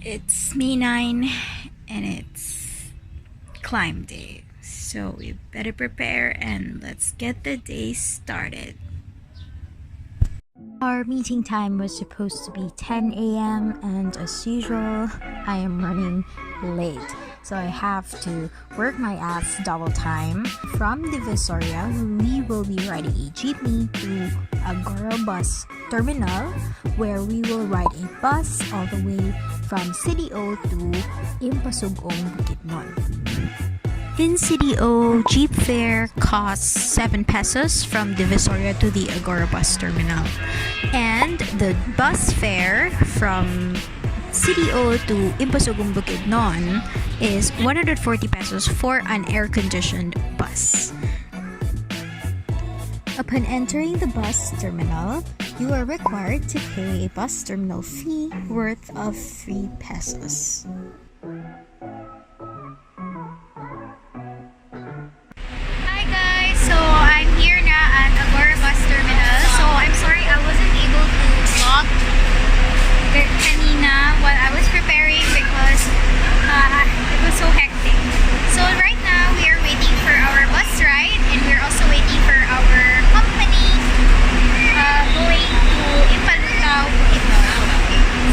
It's May 9 and it's climb day, so we better prepare and let's get the day started. Our meeting time was supposed to be 10 a.m. and as usual, I am running late. So I have to work my ass double time. From Divisoria, we will be riding a jeepney to Agora bus terminal where we will ride a bus all the way from City O to Impasug-ong, Bukidnon. In City O, jeep fare costs 7 pesos from Divisoria to the Agora bus terminal. And the bus fare from City O to Impasug-ong, Bukidnon is 140 pesos for an air-conditioned bus. Upon entering the bus terminal, you are required to pay a bus terminal fee worth of 3 pesos. Hi guys! So I'm here na at Agora bus terminal. So I'm sorry I wasn't able to vlog kanina while I was preparing because it was so hectic. So right now we are waiting for our bus ride and we're also waiting for our company going to impalutao.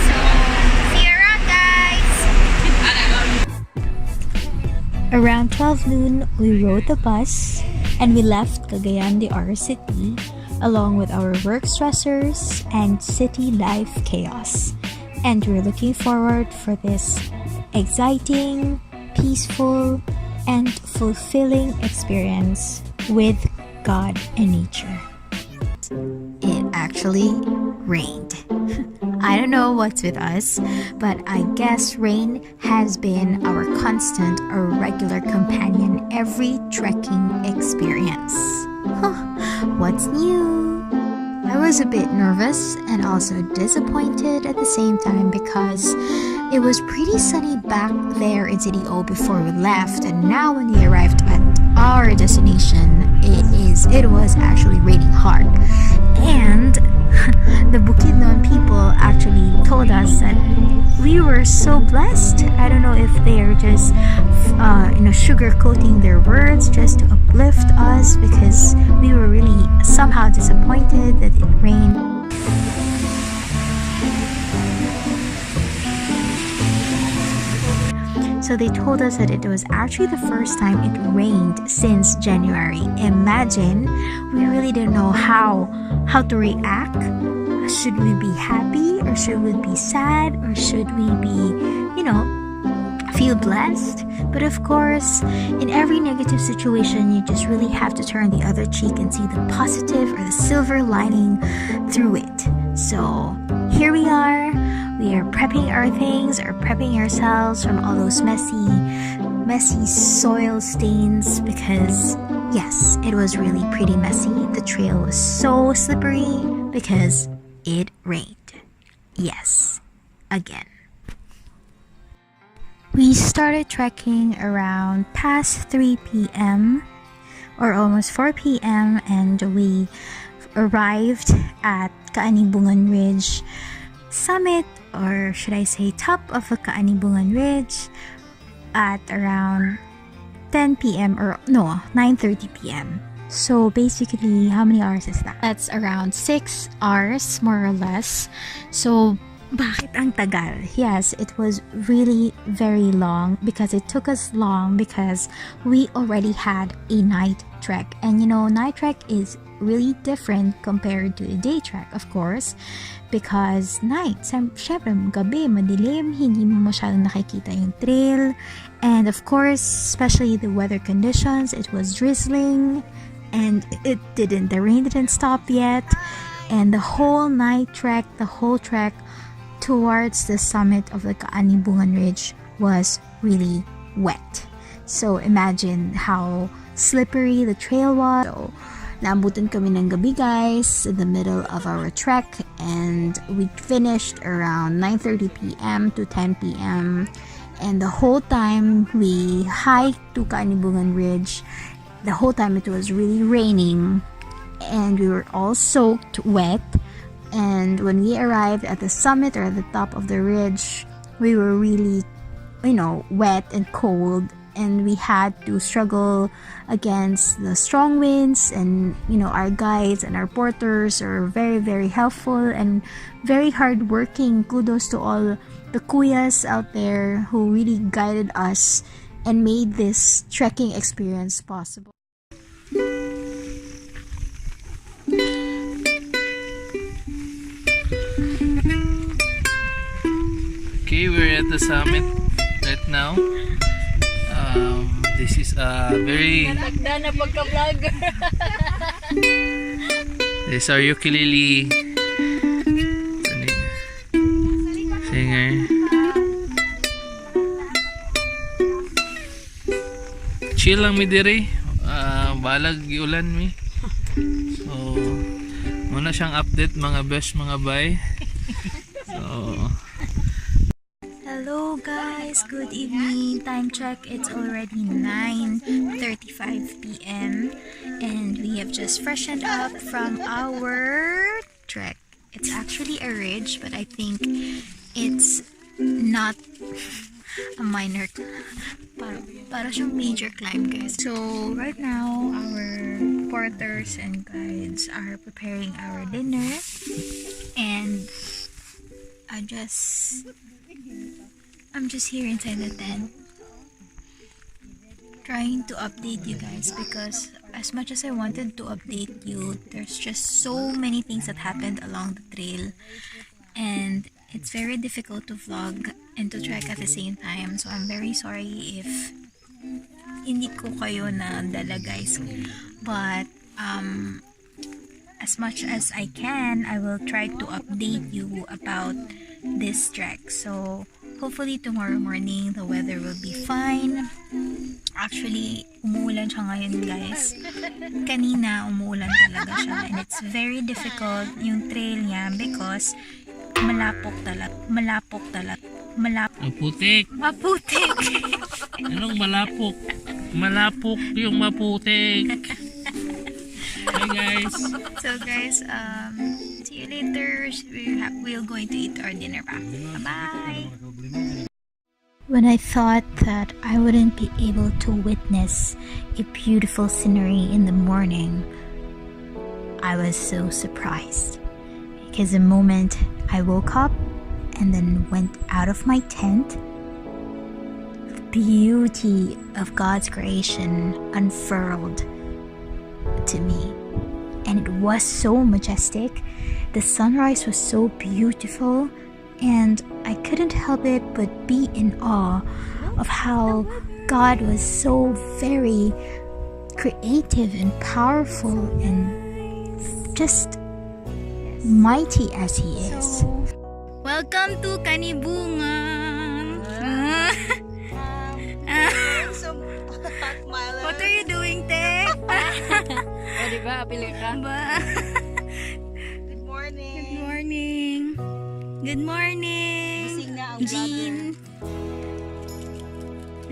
So see you around guys! Around 12 noon we rode the bus and we left Cagayan de Oro City along with our work stressors and city life chaos. And we're looking forward for this exciting, peaceful, and fulfilling experience with God and nature. It actually rained. I don't know what's with us, but I guess rain has been our constant or regular companion every trekking experience. What's new? I was a bit nervous and also disappointed at the same time because it was pretty sunny back there in City O before we left, and now when we arrived at our destination, it was actually raining hard. And the Bukidnon people actually told us that we were so blessed. I don't know if they're just sugarcoating their words just to uplift us because we were really somehow disappointed that it rained. So they told us that it was actually the first time it rained since January. Imagine, we really didn't know how to react. Should we be happy or should we be sad or should we be, feel blessed? But of course, in every negative situation, you just really have to turn the other cheek and see the positive or the silver lining through it. So here we are. We are prepping our things or prepping ourselves from all those messy soil stains because yes, it was really pretty messy. The trail was so slippery because it rained. Yes, again. We started trekking around past 3 p.m. or almost 4 p.m. and we arrived at Kaanibungan Ridge summit, or should I say top of a Kaanibungan Ridge at around 10 p.m. or no, 9:30 p.m. So basically, how many hours is that? That's around 6 hours more or less. So bakit ang tagal? Yes, it was really very long because it took us long because we already had a night trek. And night trek is really different compared to a day trek, of course, because night, syempre gabi, madilim, hindi mo masyadong nakikita yung trail, and of course, especially the weather conditions, it was drizzling, and the rain didn't stop yet, and the whole trek towards the summit of the Kaanibungan Ridge was really wet. So imagine how slippery the trail was. So, naambutan kami ng gabi guys in the middle of our trek, and we finished around 9:30 p.m. to 10 p.m. And the whole time we hiked to Kaanibungan Ridge, the whole time it was really raining and we were all soaked wet. And when we arrived at the summit or at the top of the ridge, we were really, wet and cold, and we had to struggle against the strong winds. And our guides and our porters are very, very helpful and very hardworking. Kudos to all the kuyas out there who really guided us and made this trekking experience possible. Okay, we're at the summit right now. This is a very... This is our ukulele singer. Chill lang mi diri. Balag giulan mi. So, muna siyang update mga best mga bay. So, hello guys, good evening. Time check, it's already 9:35 p.m. and we have just freshened up from our trek. It's actually a ridge, but I think it's not a minor, para siyang major climb, guys. So right now our porters and guides are preparing our dinner, and I'm just here inside the tent trying to update you guys, because as much as I wanted to update you, there's just so many things that happened along the trail, and it's very difficult to vlog and to trek at the same time. So I'm very sorry if hindi ko kayo na dala, guys, but as much as I can, I will try to update you about this trek. So hopefully tomorrow morning the weather will be fine. Actually, umuulan siya ngayon, guys. Kanina umuulan talaga siya, and it's very difficult yung trail niya because malapok. maputik. Anong malapok? Malapok yung maputik. Hi guys. So guys, see you later. We're going to eat our dinner pa. Bye-bye. When I thought that I wouldn't be able to witness a beautiful scenery in the morning, I was so surprised, because the moment I woke up and then went out of my tent, the beauty of God's creation unfurled to me, and it was so majestic. The sunrise was so beautiful, and I couldn't help it but be in awe of how God was so very creative and powerful and just mighty as He is. Welcome to Kaanibungan. What are you doing, Te? O, diba? Pili ka. Good morning. Good morning. Good morning, Gising na ang Jean.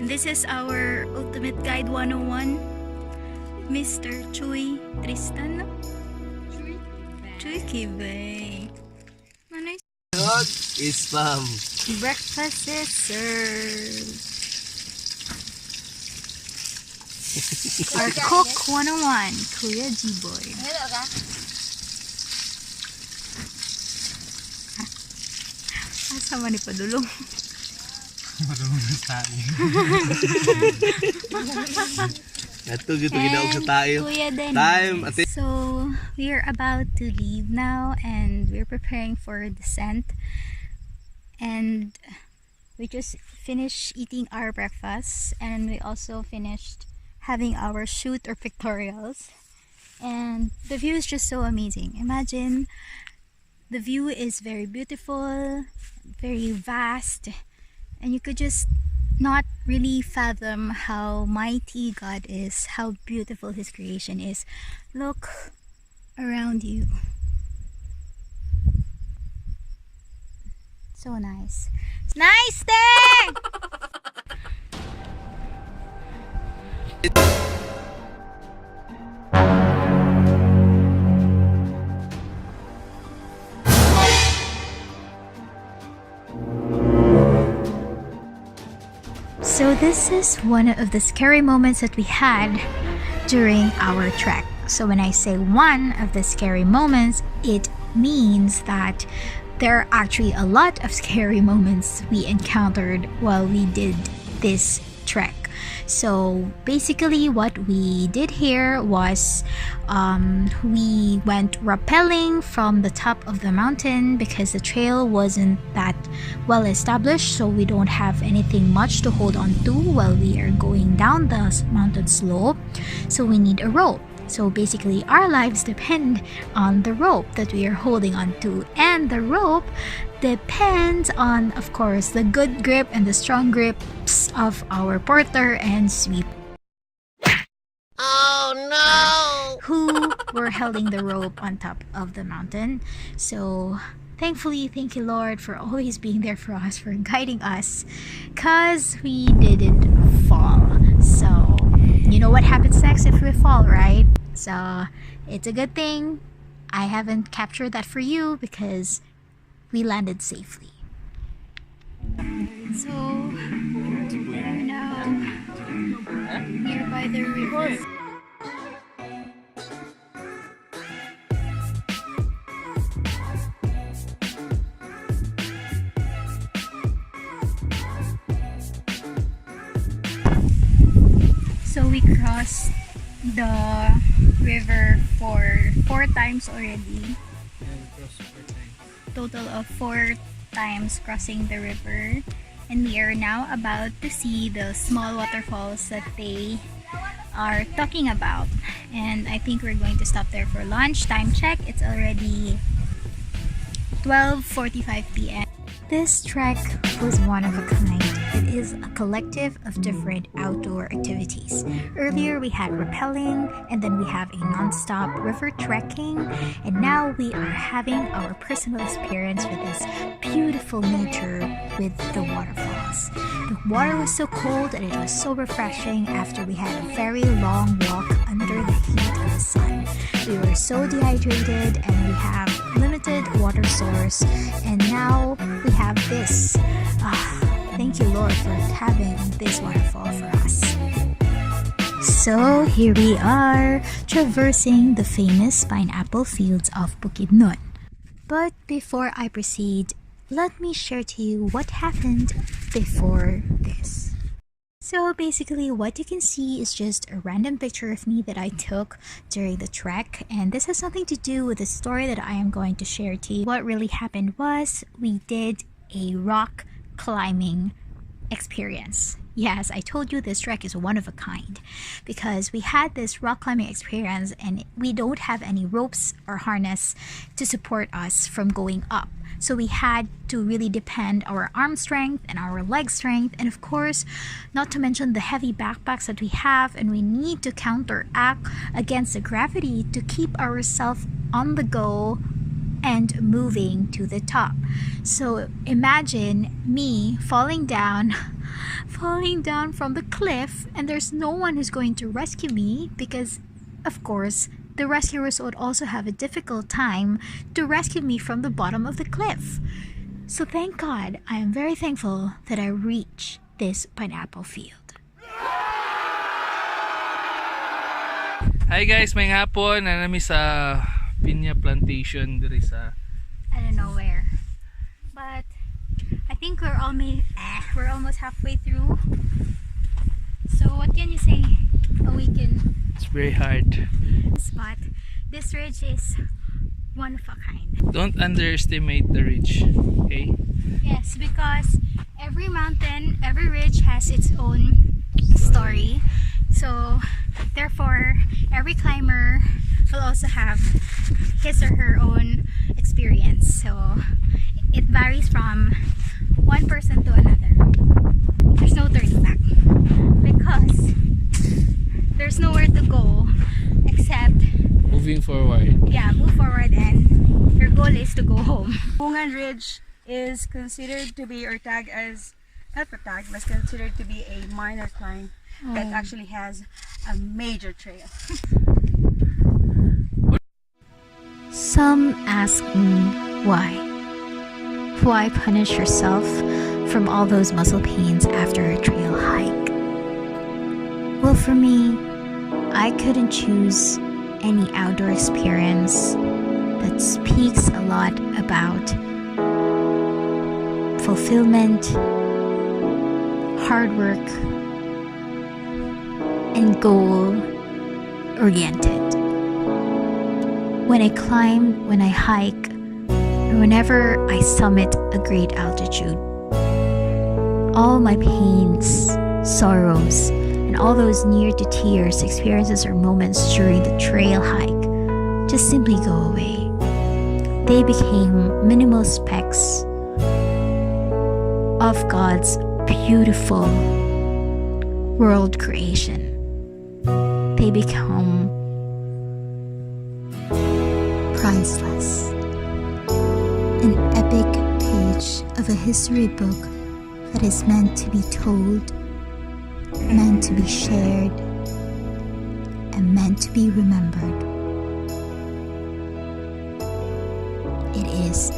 And this is our Ultimate Guide 101, Mr. Chuy Tristan. Chuy Kibay. Manay. Is spam. Breakfast is served. Our Cook 101, Kuya G-Boy. Hello ka? Asa man ni padulong? Marunong na tayo. Ito gito ginaog sa tayo. Kuya Dennis. Time. So, we are about to leave now, and we're preparing for descent. And we just finished eating our breakfast, and we also finished having our shoot or pictorials. And the view is just so amazing. Imagine, the view is very beautiful, very vast, and you could just not really fathom how mighty God is, how beautiful His creation is. Look around you. So nice. Nice thing! So this is one of the scary moments that we had during our trek. So when I say one of the scary moments, it means that there are actually a lot of scary moments we encountered while we did this trek. So basically what we did here was we went rappelling from the top of the mountain because the trail wasn't that well established, so we don't have anything much to hold on to while we are going down the mountain slope. So we need a rope. So basically our lives depend on the rope that we are holding on to, and the rope depends on, of course, the good grip and the strong grips of our porter and sweep. Oh no! Who were holding the rope on top of the mountain. So thankfully, thank you Lord for always being there for us, for guiding us, cause we didn't fall. So you know what happens next if we fall, right? So it's a good thing I haven't captured that for you because we landed safely. So we're now nearby the river. So we crossed the river for 4 times already. Total of 4 times crossing the river, and we are now about to see the small waterfalls that they are talking about. And I think we're going to stop there for lunch. Time check, it's already 12:45 p.m. This trek was one of a kind. It is a collective of different outdoor activities. Earlier we had rappelling, and then we have a non-stop river trekking, and now we are having our personal experience with this beautiful nature with the waterfalls. The water was so cold and it was so refreshing after we had a very long walk under the heat of the sun. We were so dehydrated and we have limited water source, and now we have this. Thank you Lord for having this waterfall for us. So here we are, traversing the famous pineapple fields of Bukidnon. But before I proceed, let me share to you what happened before this. So basically what you can see is just a random picture of me that I took during the trek, and this has nothing to do with the story that I am going to share to you. What really happened was we did a rock climbing experience. Yes, I told you this trek is one of a kind because we had this rock climbing experience and we don't have any ropes or harness to support us from going up. So we had to really depend our arm strength and our leg strength, and of course, not to mention the heavy backpacks that we have, and we need to counteract against the gravity to keep ourselves on the go and moving to the top. So imagine me falling down from the cliff, and there's no one who's going to rescue me because, of course, the rescuers would also have a difficult time to rescue me from the bottom of the cliff. So thank God, I am very thankful that I reached this pineapple field. Hi guys, may hapon na nami sa pinya plantation diri sa I don't know where, but I think we're almost halfway through. So what can you say? It's very hard. But this ridge is one of a kind. Don't underestimate the ridge, okay? Yes, because every mountain, every ridge has its own story. So therefore, every climber will also have his or her own experience. So it varies from one person to another. There's no turning back because there's nowhere to go except moving forward. Yeah, move forward, and your goal is to go home. Bungan Ridge is considered to be, or tagged as, not tagged, but considered to be a minor climb that actually has a major trail. Some ask me why. Why punish yourself from all those muscle pains after a trail hike? Well, for me, I couldn't choose any outdoor experience that speaks a lot about fulfillment, hard work, and goal-oriented. When I climb, when I hike, or whenever I summit a great altitude, all my pains, sorrows, and all those near-to-tears experiences or moments during the trail hike just simply go away. They became minimal specks of God's beautiful world creation. They become priceless. An epic page of a history book that is meant to be told, meant to be shared, and meant to be remembered. It is